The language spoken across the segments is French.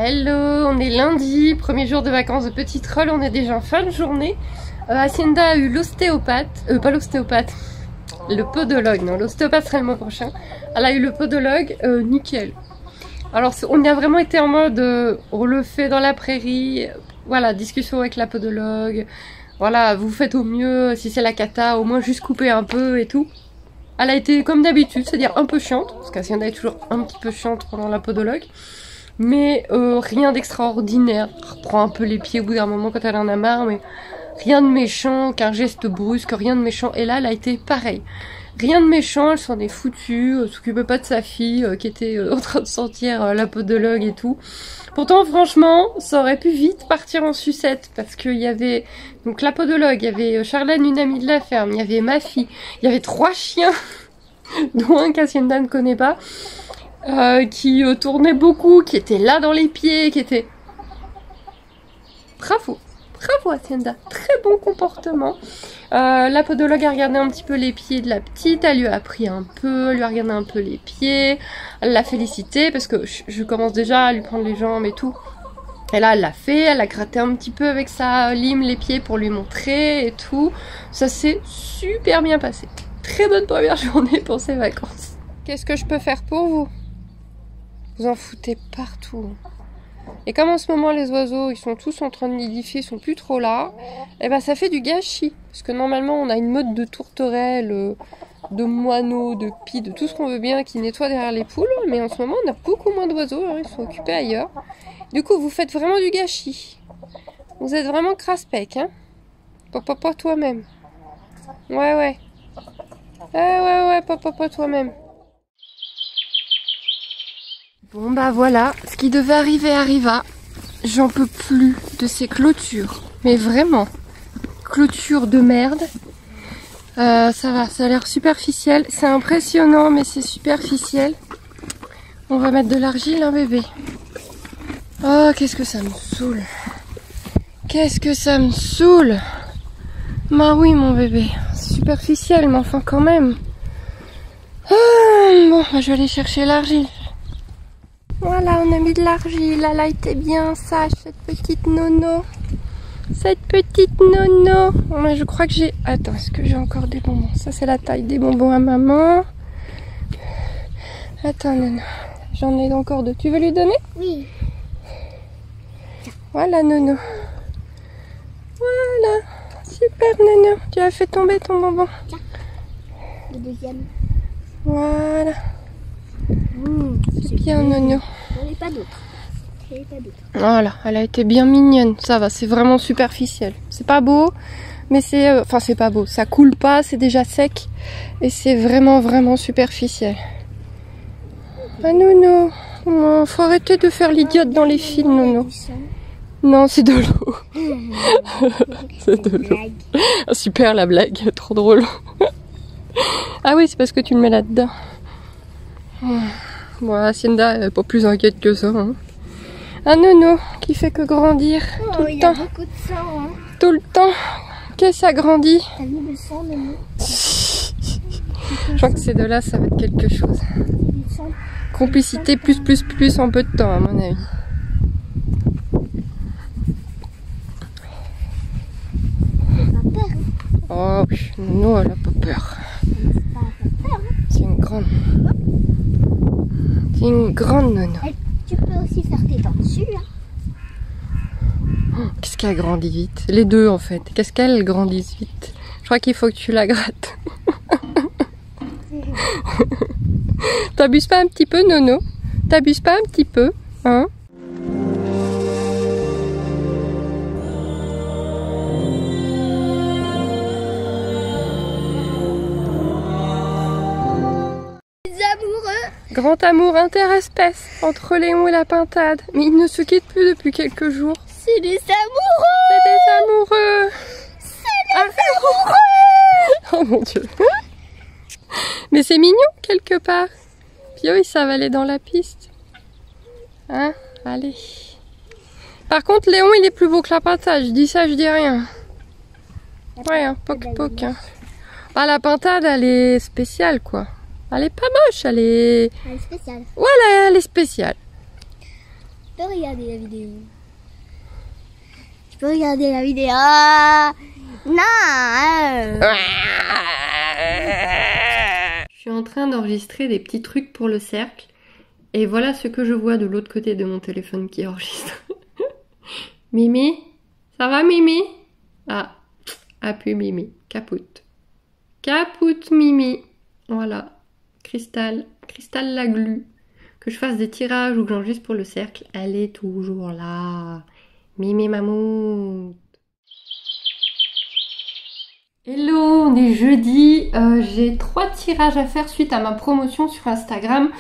Hello, on est lundi, premier jour de vacances de Petit Troll, on est déjà en fin de journée. Hacienda a eu l'ostéopathe, pas l'ostéopathe, le podologue, non, l'ostéopathe sera le mois prochain. Elle a eu le podologue, nickel. Alors on y a vraiment été en mode, on le fait dans la prairie, voilà, discussion avec la podologue, voilà, vous faites au mieux, si c'est la cata, au moins juste couper un peu et tout. Elle a été comme d'habitude, c'est-à-dire un peu chiante, parce qu'Hacienda est toujours un petit peu chiante pendant la podologue. Mais rien d'extraordinaire. Elle reprend un peu les pieds au bout d'un moment quand elle en a marre, mais rien de méchant, qu'un geste brusque, rien de méchant. Et là, elle a été pareil. Rien de méchant, elle s'en est foutue, s'occupait pas de sa fille qui était en train de sentir la podologue et tout. Pourtant, franchement, ça aurait pu vite partir en sucette, parce qu'il y avait donc la podologue, il y avait Charlène, une amie de la ferme, il y avait ma fille, il y avait 3 chiens, dont un qu'Hacienda ne connaît pas. Qui tournait beaucoup, qui était là dans les pieds, qui était... Bravo, bravo Hacienda, très bon comportement. La podologue a regardé un petit peu les pieds de la petite, elle lui a appris un peu, elle lui a regardé un peu les pieds, elle l'a félicité parce que je commence déjà à lui prendre les jambes et tout. Et là elle l'a fait, elle a gratté un petit peu avec sa lime les pieds pour lui montrer et tout. Ça s'est super bien passé. Très bonne première journée pour ces vacances. Qu'est-ce que je peux faire pour vous ? Vous en foutez partout. Et comme en ce moment les oiseaux ils sont tous en train de nidifier, ils sont plus trop là, et ben ça fait du gâchis. Parce que normalement on a une meute de tourterelles, de moineaux, de pies, de tout ce qu'on veut bien qui nettoie derrière les poules. Mais en ce moment on a beaucoup moins d'oiseaux, alors ils sont occupés ailleurs. Du coup vous faites vraiment du gâchis. Vous êtes vraiment crasse-pec, hein. Papa toi-même. Ouais. Ouais, papa toi-même. Bon bah voilà, ce qui devait arriver arriva. J'en peux plus de ces clôtures. Mais vraiment, clôture de merde. Ça va, ça a l'air superficiel. C'est impressionnant mais c'est superficiel. On va mettre de l'argile, hein bébé. Oh, qu'est-ce que ça me saoule. Qu'est-ce que ça me saoule. Bah oui mon bébé, superficiel mais enfin quand même. Bon, bah, je vais aller chercher l'argile. Voilà, on a mis de l'argile, elle a été bien sage, cette petite nono. Cette petite nono. Mais je crois que j'ai... Attends, est-ce que j'ai encore des bonbons? Ça, c'est la taille des bonbons à maman. Attends, nono. J'en ai encore deux. Tu veux lui donner? Oui. Voilà, nono. Voilà. Super, nono. Tu as fait tomber ton bonbon. Tiens. Le deuxième. Voilà. C'est bien, nono. J'en ai pas d'autres. Voilà, elle a été bien mignonne. Ça va, c'est vraiment superficiel. C'est pas beau, mais c'est... Enfin, c'est pas beau. Ça coule pas, c'est déjà sec. Et c'est vraiment superficiel. Ah, Nono. Oh, faut arrêter de faire l'idiote dans les films, Nono. Non, c'est de l'eau. C'est de l'eau. Ah, super la blague, trop drôle. Ah oui, c'est parce que tu le mets là-dedans. Bon, Hacienda elle est pas plus inquiète que ça. Hein. Un nono qui fait que grandir tout le temps. Beaucoup de sang, hein. Tout le temps. Qu'est-ce que ça grandit? T'as mis le sang, nono. Je crois que ces deux-là, ça va être quelque chose. Complicité plus en peu de temps, à mon avis. Oh oui, Nono, elle a pas peur. C'est une grande. C'est une grande Nono. Tu peux aussi faire tes dents dessus, hein. Oh, qu'est-ce qu'elle grandit vite? Les deux en fait. Qu'est-ce qu'elles grandissent vite? Je crois qu'il faut que tu la grattes. T'abuses pas un petit peu, Nono? T'abuses pas un petit peu, hein? Grand amour interespèce entre Léon et la pintade. Mais ils ne se quittent plus depuis quelques jours. C'est des amoureux. C'est des amoureux. C'est des amoureux. Oh mon Dieu. Mais c'est mignon quelque part. Puis eux, ils savent aller dans la piste. Hein? Allez. Par contre, Léon, il est plus beau que la pintade. Je dis ça, je dis rien. Ouais, hein, poc. Hein. Ah, la pintade, elle est spéciale, quoi. Elle est pas moche, elle est... Elle est spéciale. Voilà, elle est spéciale. peux regarder la vidéo. Tu peux regarder la vidéo. Non. Je suis en train d'enregistrer des petits trucs pour le cercle. Et voilà ce que je vois de l'autre côté de mon téléphone qui enregistre. Mimi? Ça va, Mimi? Ah, plus Mimi. Capoute. Capoute, Mimi. Voilà. Cristal la glu. Que je fasse des tirages ou que j'enregistre pour le cercle, elle est toujours là. Mimi Mammouth. Hello, on est jeudi. J'ai 3 tirages à faire suite à ma promotion sur Instagram.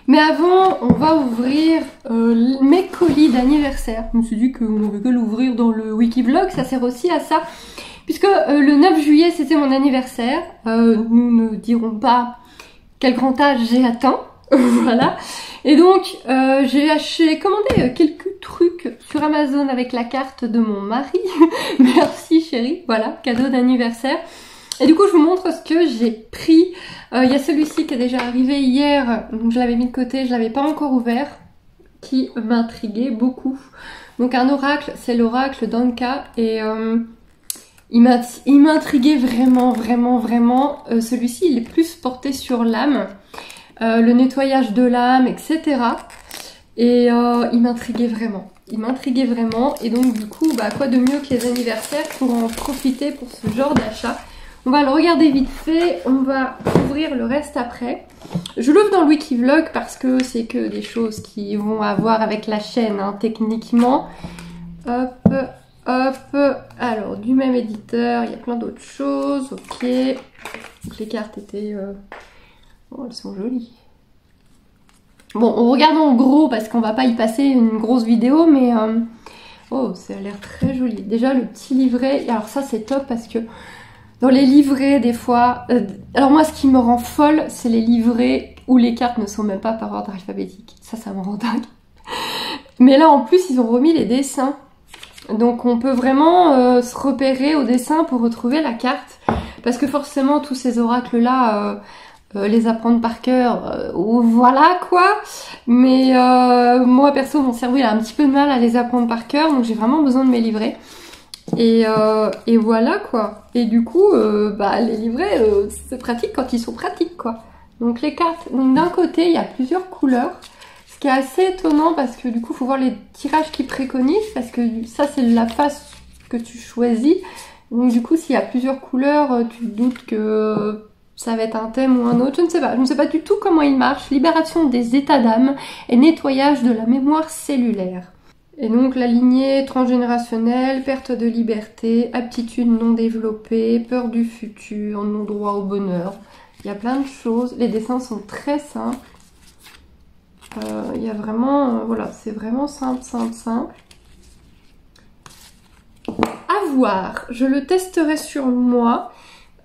Mais avant, on va ouvrir mes colis d'anniversaire. Je me suis dit qu'on aurait qu'à l'ouvrir dans le Wikivlog, ça sert aussi à ça. Puisque le 9 juillet, c'était mon anniversaire. Nous ne dirons pas quel grand âge j'ai atteint. Voilà. Et donc, j'ai commandé quelques trucs sur Amazon avec la carte de mon mari. Merci chérie. Voilà, cadeau d'anniversaire. Et du coup, je vous montre ce que j'ai pris. Il y a celui-ci qui est déjà arrivé hier. Donc, je l'avais mis de côté, je l'avais pas encore ouvert. Qui m'intriguait beaucoup. Donc, un oracle, c'est l'oracle d'Anka. Et il m'intriguait vraiment. Celui-ci, il est plus porté sur l'âme. Le nettoyage de l'âme, etc. Et il m'intriguait vraiment. Et donc du coup, quoi de mieux que les anniversaires pour en profiter pour ce genre d'achat. On va le regarder vite fait, on va ouvrir le reste après. Je l'ouvre dans le Wikivlog parce que c'est que des choses qui vont avoir avec la chaîne, hein, techniquement. Hop. Alors, du même éditeur, il y a plein d'autres choses, ok. Donc les cartes étaient... Oh, elles sont jolies. Bon, on regarde en gros parce qu'on va pas y passer une grosse vidéo, mais oh, ça a l'air très joli. Déjà le petit livret, alors ça c'est top parce que dans les livrets des fois, alors moi ce qui me rend folle, c'est les livrets où les cartes ne sont même pas par ordre alphabétique. Ça me rend dingue. Mais là en plus ils ont remis les dessins, donc on peut vraiment se repérer au dessin pour retrouver la carte, parce que forcément tous ces oracles là. Les apprendre par cœur, voilà quoi. Mais moi perso, mon cerveau il a un petit peu de mal à les apprendre par cœur, donc j'ai vraiment besoin de mes livrets. Et voilà quoi. Et du coup, les livrets, c'est pratique quand ils sont pratiques quoi. Donc les cartes, donc d'un côté il y a plusieurs couleurs, ce qui est assez étonnant parce que du coup il faut voir les tirages qu'ils préconisent, parce que ça c'est la face que tu choisis. Donc du coup s'il y a plusieurs couleurs, tu te doutes que ça va être un thème ou un autre, je ne sais pas du tout comment il marche. Libération des états d'âme et nettoyage de la mémoire cellulaire. Et donc la lignée transgénérationnelle, perte de liberté, aptitude non développée, peur du futur, non droit au bonheur. Il y a plein de choses, les dessins sont très simples. Il y a vraiment, voilà, c'est vraiment simple. À voir, je le testerai sur moi.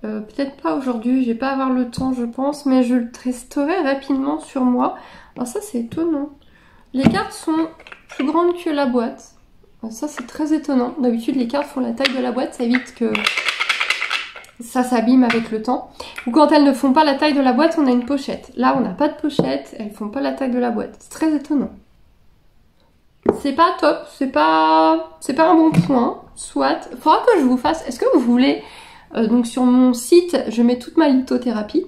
Peut-être pas aujourd'hui, je vais pas avoir le temps je pense, mais je le testerai rapidement sur moi. Alors ça c'est étonnant. Les cartes sont plus grandes que la boîte. Ça c'est très étonnant. D'habitude les cartes font la taille de la boîte, ça évite que ça s'abîme avec le temps. Ou quand elles ne font pas la taille de la boîte, on a une pochette. Là on n'a pas de pochette, elles font pas la taille de la boîte. C'est très étonnant. C'est pas top, c'est pas un bon point. Soit, faudra que je vous fasse, est-ce que vous voulez... donc sur mon site, je mets toute ma lithothérapie.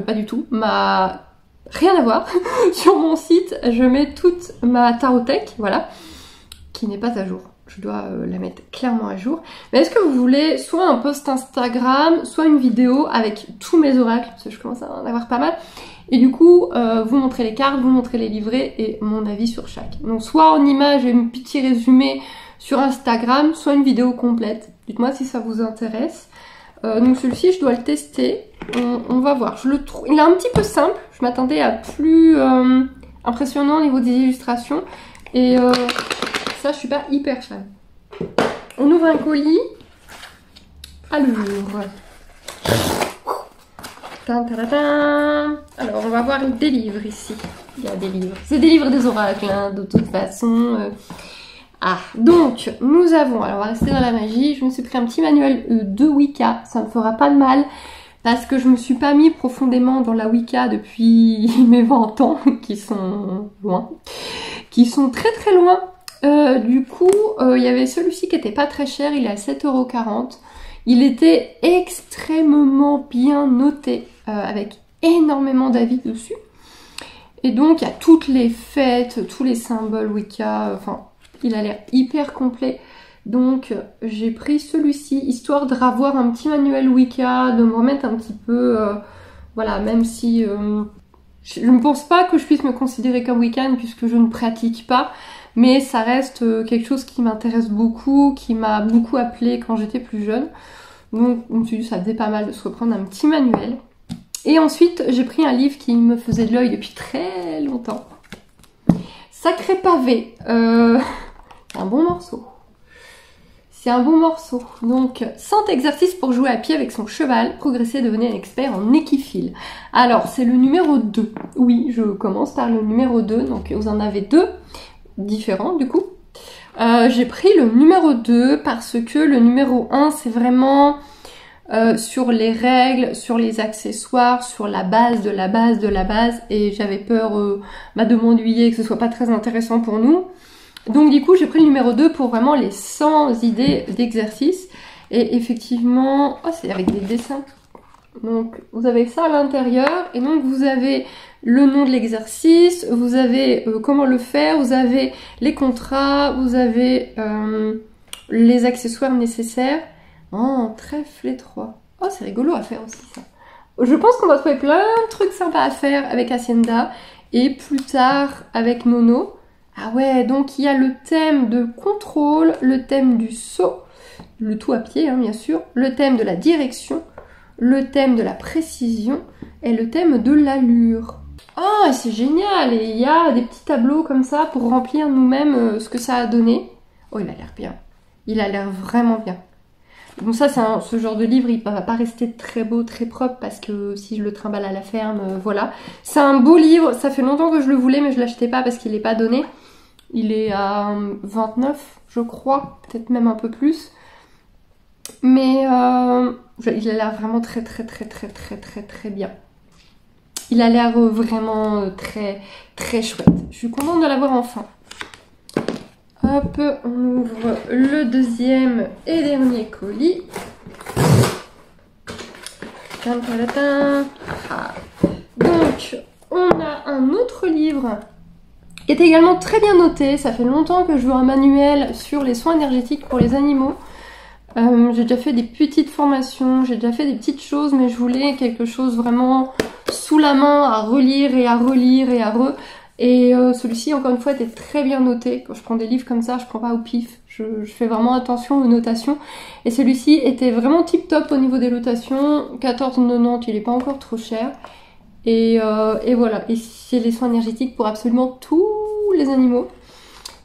Pas du tout, rien à voir. Sur mon site, je mets toute ma tarothèque, voilà, qui n'est pas à jour. Je dois la mettre clairement à jour. Mais est-ce que vous voulez soit un post Instagram, soit une vidéo avec tous mes oracles, parce que je commence à en avoir pas mal. Et du coup, vous montrez les cartes, vous montrez les livrets et mon avis sur chaque. Donc soit en image et un petit résumé sur Instagram, soit une vidéo complète. Dites-moi si ça vous intéresse. Donc celui-ci je dois le tester, on va voir. Je le trouve, il est un petit peu simple, je m'attendais à plus impressionnant au niveau des illustrations, et ça je suis pas hyper fan. On ouvre un colis. Alors on va voir des livres ici. Il y a des livres, c'est des livres des oracles hein, de toute façon. Donc nous avons, alors on va rester dans la magie, je me suis pris un petit manuel de Wicca, ça me fera pas de mal parce que je me suis pas mis profondément dans la Wicca depuis mes 20 ans qui sont loin. qui sont très très loin. Du coup, il y avait celui-ci qui était pas très cher, il est à 7,40 €. Il était extrêmement bien noté, avec énormément d'avis dessus. Et donc, il y a toutes les fêtes, tous les symboles Wicca, enfin, il a l'air hyper complet. Donc, j'ai pris celui-ci, histoire de revoir un petit manuel Wicca, de me remettre un petit peu, voilà, même si je ne pense pas que je puisse me considérer comme Wiccan, puisque je ne pratique pas, mais ça reste quelque chose qui m'intéresse beaucoup, qui m'a beaucoup appelé quand j'étais plus jeune. Donc, je me suis dit, ça faisait pas mal de se reprendre un petit manuel. Et ensuite, j'ai pris un livre qui me faisait de l'œil depuis très longtemps. Sacré pavé. C'est un bon morceau. C'est un bon morceau. Donc, 100 exercices pour jouer à pied avec son cheval, progresser, devenir un expert en équifile. Alors, c'est le numéro 2. Oui, je commence par le numéro 2. Donc, vous en avez 2 différents, du coup. J'ai pris le numéro 2 parce que le numéro 1, c'est vraiment... sur les règles, sur les accessoires, sur la base de la base de la base, et j'avais peur de m'ennuyer, que ce soit pas très intéressant pour nous. Donc du coup j'ai pris le numéro 2 pour vraiment les 100 idées d'exercice, et effectivement, oh, c'est avec des dessins. Donc vous avez ça à l'intérieur, et donc vous avez le nom de l'exercice, vous avez comment le faire, vous avez les contrats, vous avez les accessoires nécessaires. Oh, trèfle étroit. Oh, c'est rigolo à faire aussi, ça. Je pense qu'on va trouver plein de trucs sympas à faire avec Hacienda. Et plus tard, avec Nono. Ah ouais, donc il y a le thème de contrôle, le thème du saut, le tout à pied, hein, bien sûr, le thème de la direction, le thème de la précision et le thème de l'allure. Oh, c'est génial! Et il y a des petits tableaux comme ça pour remplir nous-mêmes ce que ça a donné. Oh, il a l'air bien. Il a l'air vraiment bien. Donc ça, c'est ce genre de livre, il va pas rester très beau, très propre, parce que si je le trimballe à la ferme, voilà. C'est un beau livre, ça fait longtemps que je le voulais, mais je l'achetais pas parce qu'il n'est pas donné. Il est à 29, je crois, peut-être même un peu plus. Mais il a l'air vraiment très très très très très très très bien. Il a l'air vraiment très très chouette. Je suis contente de l'avoir enfin. Hop, on ouvre le deuxième et dernier colis. Ah. Donc, on a un autre livre qui est également très bien noté. Ça fait longtemps que je veux un manuel sur les soins énergétiques pour les animaux. J'ai déjà fait des petites formations, j'ai déjà fait des petites choses, mais je voulais quelque chose vraiment sous la main à relire et à relire et à Et celui-ci, encore une fois, était très bien noté. Quand je prends des livres comme ça, je prends pas au pif. Je fais vraiment attention aux notations. Et celui-ci était vraiment tip top au niveau des notations. 14,90, il est pas encore trop cher. Et voilà. Et c'est les soins énergétiques pour absolument tous les animaux.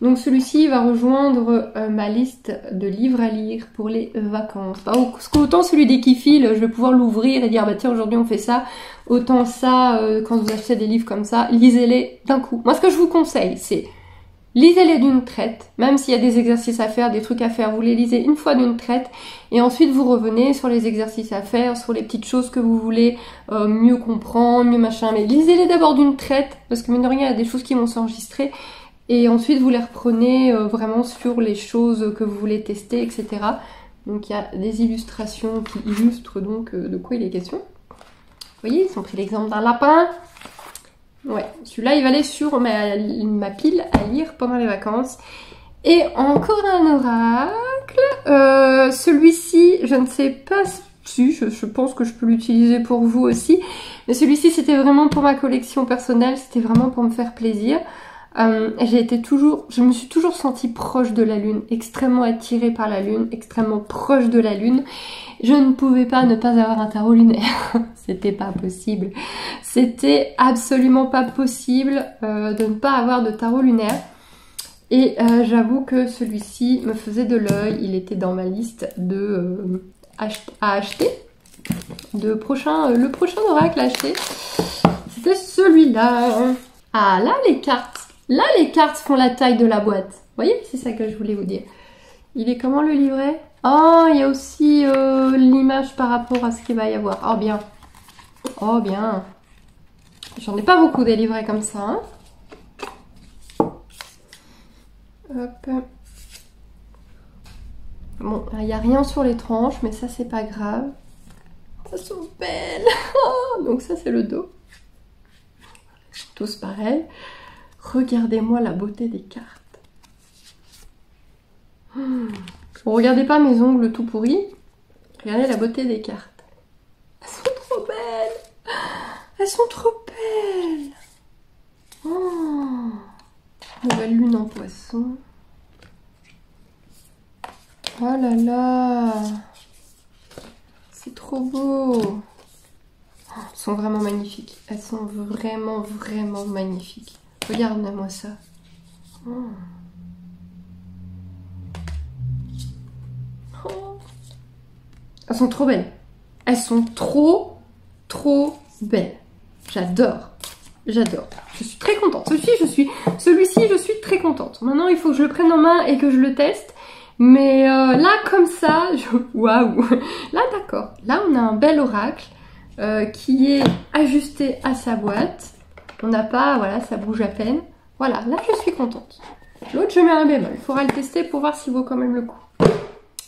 Donc celui-ci va rejoindre ma liste de livres à lire pour les vacances. Parce qu'autant celui d'Equifil, je vais pouvoir l'ouvrir et dire bah tiens aujourd'hui on fait ça. Autant ça, quand vous achetez des livres comme ça, lisez-les d'un coup. Moi ce que je vous conseille c'est lisez-les d'une traite. Même s'il y a des exercices à faire, des trucs à faire, vous les lisez une fois d'une traite. Et ensuite vous revenez sur les exercices à faire, sur les petites choses que vous voulez mieux comprendre, mieux machin. Mais lisez-les d'abord d'une traite. Parce que mine de rien il y a des choses qui vont s'enregistrer. Et ensuite, vous les reprenez vraiment sur les choses que vous voulez tester, etc. Donc, il y a des illustrations qui illustrent donc de quoi il est question. Vous voyez, ils ont pris l'exemple d'un lapin. Ouais, celui-là, il va aller sur ma pile à lire pendant les vacances. Et encore un oracle. Celui-ci, je ne sais pas si, je pense que je peux l'utiliser pour vous aussi. Mais celui-ci, c'était vraiment pour ma collection personnelle. C'était vraiment pour me faire plaisir. Je me suis toujours sentie proche de la lune, extrêmement attirée par la lune, extrêmement proche de la lune. Je ne pouvais pas ne pas avoir un tarot lunaire. C'était pas possible. C'était absolument pas possible de ne pas avoir de tarot lunaire. Et j'avoue que celui-ci me faisait de l'œil. Il était dans ma liste de à acheter. Le prochain oracle à acheter, c'était celui-là. Ah là les cartes. Là, les cartes font la taille de la boîte. Vous voyez, c'est ça que je voulais vous dire. Il est comment le livret? Oh, il y a aussi l'image par rapport à ce qu'il va y avoir. Oh, bien. Oh, bien. J'en ai pas beaucoup des livrets comme ça. Hein. Hop. Bon, il n'y a rien sur les tranches, mais ça c'est pas grave. Ça sont belles. Donc ça c'est le dos. Ils sont tous pareils. Regardez-moi la beauté des cartes. Regardez pas mes ongles tout pourris. Regardez la beauté des cartes. Elles sont trop belles. Elles sont trop belles. Oh. Nouvelle lune en poisson. Oh là là. C'est trop beau. Elles sont vraiment magnifiques. Elles sont vraiment, vraiment magnifiques. Regarde-moi ça. Oh. Oh. Elles sont trop belles. Elles sont trop, trop belles. J'adore. J'adore. Je suis très contente. Celui-ci, je suis très contente. Maintenant, il faut que je le prenne en main et que je le teste. Mais là, comme ça, waouh. Là, d'accord. Là, on a un bel oracle qui est ajusté à sa boîte. On n'a pas, voilà, ça bouge à peine. Voilà, là, je suis contente. L'autre, je mets un bémol. Il faudra le tester pour voir s'il vaut quand même le coup.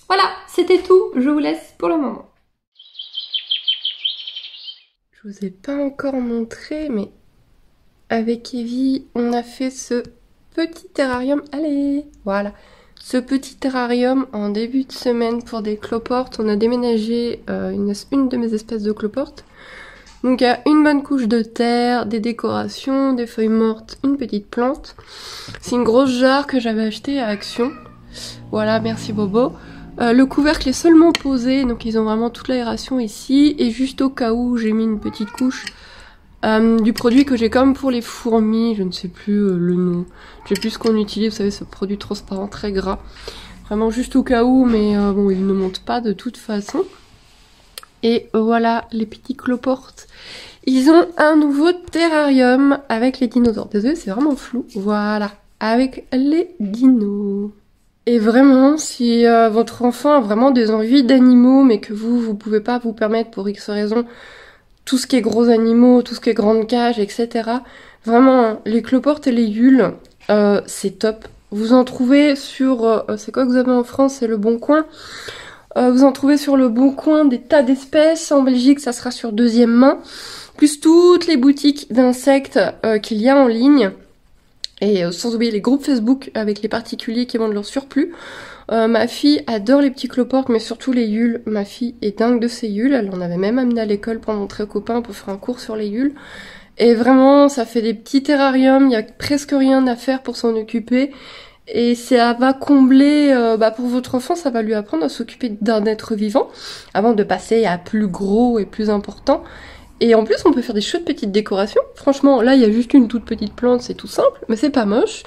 Voilà, c'était tout. Je vous laisse pour le moment. Je vous ai pas encore montré, mais avec Evie, on a fait ce petit terrarium. Allez, voilà. Ce petit terrarium en début de semaine pour des cloportes. On a déménagé une de mes espèces de cloportes. Donc il y a une bonne couche de terre, des décorations, des feuilles mortes, une petite plante. C'est une grosse jarre que j'avais achetée à Action. Voilà, merci Bobo. Le couvercle est seulement posé, donc ils ont vraiment toute l'aération ici. Et juste au cas où, j'ai mis une petite couche du produit que j'ai comme pour les fourmis, je ne sais plus le nom. Je sais plus ce qu'on utilise, vous savez, ce produit transparent très gras. Vraiment juste au cas où, mais bon, il ne monte pas de toute façon. Et voilà, les petits cloportes. Ils ont un nouveau terrarium avec les dinosaures. Désolée, c'est vraiment flou. Voilà, avec les dinos. Et vraiment, si votre enfant a vraiment des envies d'animaux, mais que vous pouvez pas vous permettre pour X raisons, tout ce qui est gros animaux, tout ce qui est grande cage, etc. Vraiment, les cloportes et les yules, c'est top. Vous en trouvez sur... c'est quoi que vous avez en France? C'est Le Bon Coin. Vous en trouvez sur Le Bon Coin des tas d'espèces. En Belgique, ça sera sur deuxième main. Plus toutes les boutiques d'insectes qu'il y a en ligne. Et sans oublier les groupes Facebook avec les particuliers qui vendent leur surplus. Ma fille adore les petits cloportes, mais surtout les yules. Ma fille est dingue de ces yules. Elle en avait même amené à l'école pour montrer aux copains pour faire un cours sur les yules. Et vraiment, ça fait des petits terrariums. Il y a presque rien à faire pour s'en occuper. Et ça va combler, pour votre enfant, ça va lui apprendre à s'occuper d'un être vivant avant de passer à plus gros et plus important. Et en plus, on peut faire des chouettes petites décorations. Franchement, là, il y a juste une toute petite plante, c'est tout simple, mais c'est pas moche.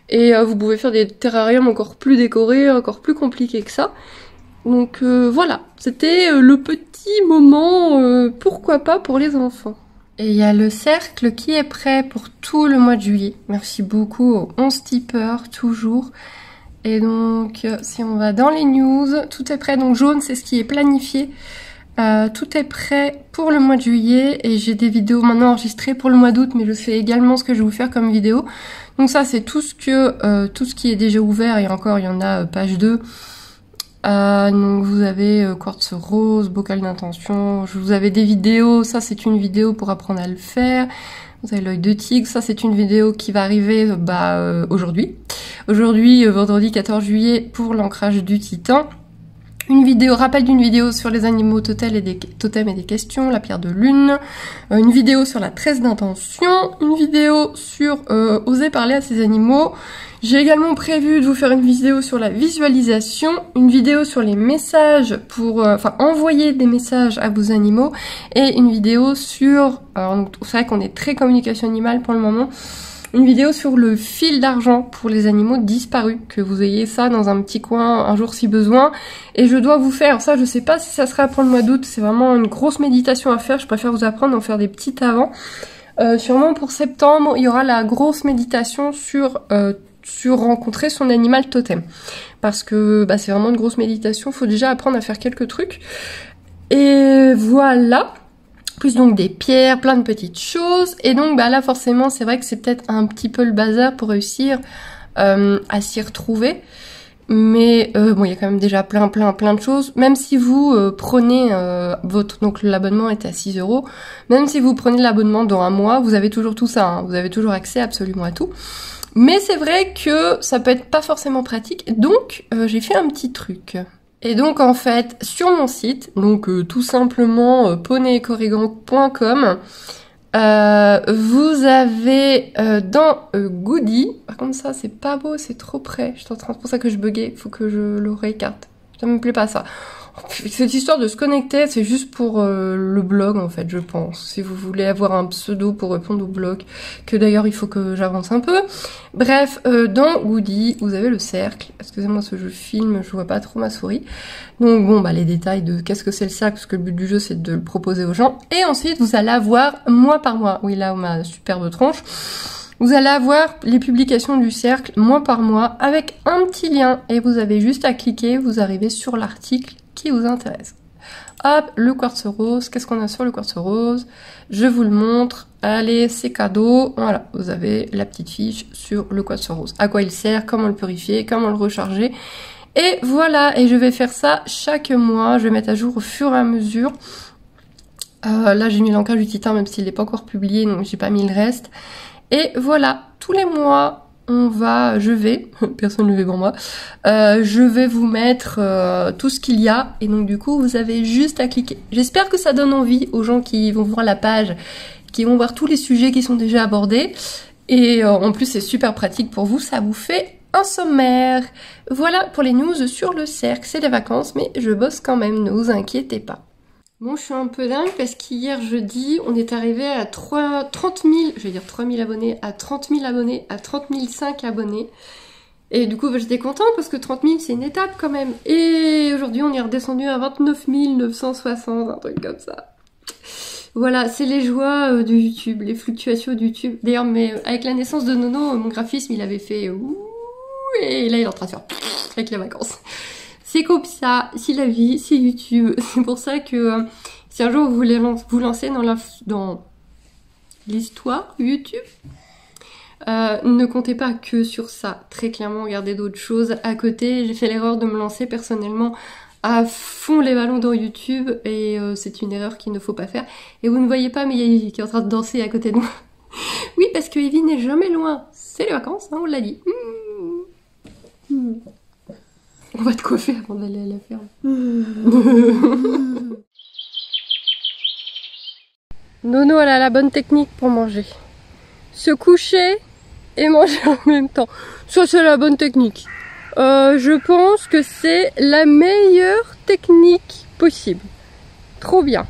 Et vous pouvez faire des terrariums encore plus décorés, encore plus compliqués que ça. Donc voilà, c'était le petit moment, pourquoi pas, pour les enfants. Et il y a le cercle qui est prêt pour tout le mois de juillet. Merci beaucoup aux 11 tipeurs, toujours. Et donc, si on va dans les news, tout est prêt. Donc jaune, c'est ce qui est planifié. Tout est prêt pour le mois de juillet et j'ai des vidéos maintenant enregistrées pour le mois d'août, mais je sais également ce que je vais vous faire comme vidéo. Donc ça, c'est tout ce qui est déjà ouvert, et encore il y en a page 2. Donc vous avez quartz rose, bocal d'intention, vous avez des vidéos, ça c'est une vidéo pour apprendre à le faire. Vous avez l'œil de tigre, ça c'est une vidéo qui va arriver aujourd'hui. Aujourd'hui, vendredi 14 juillet, pour l'ancrage du titan. Une vidéo, rappel d'une vidéo sur les animaux totems et des questions, la pierre de lune, une vidéo sur la tresse d'intention, une vidéo sur oser parler à ces animaux. J'ai également prévu de vous faire une vidéo sur la visualisation, une vidéo sur les messages pour envoyer des messages à vos animaux, et une vidéo sur, c'est vrai qu'on est très communication animale pour le moment, une vidéo sur le fil d'argent pour les animaux disparus, que vous ayez ça dans un petit coin un jour si besoin. Et je dois vous faire, ça je sais pas si ça sera pour le mois d'août, c'est vraiment une grosse méditation à faire, je préfère vous apprendre à en faire des petites avant. Sûrement pour septembre, il y aura la grosse méditation sur rencontrer son animal totem. Parce que c'est vraiment une grosse méditation, faut déjà apprendre à faire quelques trucs. Et voilà. Plus donc des pierres, plein de petites choses. Et donc là forcément c'est vrai que c'est peut-être un petit peu le bazar pour réussir à s'y retrouver. Mais bon, il y a quand même déjà plein de choses. Même si vous prenez donc l'abonnement est à 6 €. Même si vous prenez l'abonnement dans un mois, vous avez toujours tout ça. Hein. Vous avez toujours accès absolument à tout. Mais c'est vrai que ça peut être pas forcément pratique. Donc j'ai fait un petit truc. Et donc en fait sur mon site, donc tout simplement poneycorrigan.com. Vous avez dans Goody, par contre ça c'est pas beau, c'est trop près, c'est pour ça que je buguais, faut que je le réécarte, ça me plaît pas ça. Cette histoire de se connecter, c'est juste pour le blog en fait, je pense, si vous voulez avoir un pseudo pour répondre au blog, que d'ailleurs il faut que j'avance un peu. Bref, dans Goody, vous avez le cercle, excusez-moi ce que je filme, je vois pas trop ma souris. Donc bon, bah les détails de qu'est-ce que c'est le cercle, parce que le but du jeu c'est de le proposer aux gens. Et ensuite vous allez avoir mois par mois, oui là ma superbe tronche, vous allez avoir les publications du cercle mois par mois avec un petit lien et vous avez juste à cliquer, vous arrivez sur l'article qui vous intéresse. Hop, le quartz rose, qu'est-ce qu'on a sur le quartz rose? Je vous le montre, allez, c'est cadeau, voilà, vous avez la petite fiche sur le quartz rose. À quoi il sert, comment le purifier, comment le recharger. Et voilà, et je vais faire ça chaque mois, je vais mettre à jour au fur et à mesure. Là j'ai mis l'ancrage du titan même s'il n'est pas encore publié, donc j'ai pas mis le reste. Et voilà, tous les mois, personne ne le fait pour moi, je vais vous mettre tout ce qu'il y a, et donc du coup vous avez juste à cliquer. J'espère que ça donne envie aux gens qui vont voir la page, qui vont voir tous les sujets qui sont déjà abordés, et en plus c'est super pratique pour vous, ça vous fait un sommaire. Voilà pour les news sur le cercle, c'est les vacances, mais je bosse quand même, ne vous inquiétez pas. Bon, je suis un peu dingue parce qu'hier jeudi, on est arrivé à 30 000, je vais dire 3 000 abonnés, à 30 000 abonnés, à 30 500 abonnés. Et du coup, bah, j'étais contente parce que 30 000, c'est une étape quand même. Et aujourd'hui, on est redescendu à 29 960, un truc comme ça. Voilà, c'est les joies de YouTube, les fluctuations de YouTube. D'ailleurs, mais avec la naissance de Nono, mon graphisme, il avait fait ouh, et là, il est en train de faire avec les vacances. C'est comme ça, c'est la vie, c'est YouTube. C'est pour ça que si un jour vous voulez vous lancer dans l'histoire YouTube, ne comptez pas que sur ça. Très clairement, regardez d'autres choses à côté. J'ai fait l'erreur de me lancer personnellement à fond les ballons dans YouTube et c'est une erreur qu'il ne faut pas faire. Et vous ne voyez pas, mais il y a Evie qui est en train de danser à côté de moi. Oui, parce que Evie n'est jamais loin. C'est les vacances, hein, on l'a dit. On va te coiffer avant d'aller à la ferme. Nono, elle a la bonne technique pour manger. Se coucher et manger en même temps. Ça, c'est la bonne technique. Je pense que c'est la meilleure technique possible. Trop bien.